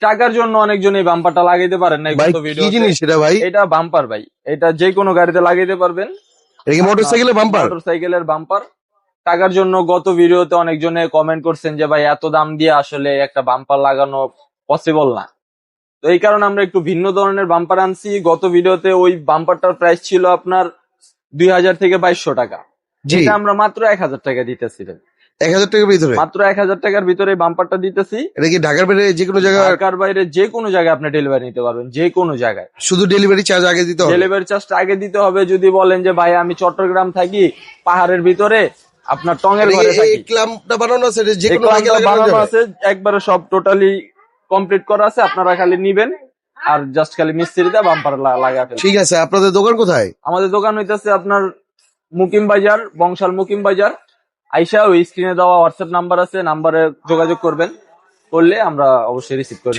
টাকার জন্য অনেকজন এই বাম্পারটা লাগাইতে পারেন না ভাই গত কি ভিডিও। জিনিস এটা ভাই? এটা বাম্পার ভাই, এটা যে কোনো গাড়িতে লাগাইতে পারবেন। এটা কি মোটরসাইকেলের বাম্পার? মোটরসাইকেলের বাম্পার। টাকার জন্য গত ভিডিওতে অনেকজনে কমেন্ট করছেন যে ভাই এত দাম দিয়ে আসলে একটা বাম্পার লাগানো পসিবল না। তো এই কারণে আমরা একটু ভিন্ন ধরনের বাম্পার আনছি। গত ভিডিওতে ওই বাম্পারটার প্রাইস ছিল আপনার 2000 থেকে 2200 টাকা, জি। এটা আমরা মাত্র 1000 টাকা দিতেছি। 1000 টাকার ভিতরে? মাত্র 1000 টাকার ভিতরে বাম্পারটা দিতেছি। এটা কি ঢাকার বাইরে যে কোনো জায়গায়? ঢাকার বাইরে যে কোনো জায়গায় আপনি ডেলিভারি নিতে পারবেন, যে কোনো জায়গায়। শুধু ডেলিভারি চার্জ আগে দিতে হবে? ডেলিভারি চার্জটা আগে দিতে হবে। যদি বলেন যে ভাই আমি চট্টগ্রাম থাকি, পাহাড়ের ভিতরে, আপনার টঙের ঘরে এই থাকি, ক্লাম্পটা বানানো আছে এটা যে এই কোনো বাইকে ক্লাম্পটা লাগানো বানানো যাবে? আছে, একবারে সব টোটালি কমপ্লিট করা আছে। আপনারা খালি নিবেন আর জাস্ট খালি মিস্ত্রিতে বাম্পার লাগাবেন। ঠিক আছে, আপনাদের দোকান কোথায়? আমাদের দোকান হইতেছে আপনার মুকিম বাজার, বংশাল মুকিম বাজার। আইসা ওই স্ক্রিনে দেওয়া হোয়াটসঅ্যাপ নাম্বার আছে, নাম্বারে যোগাযোগ করবেন, করলে আমরা অবশ্যই রিসিভ করি।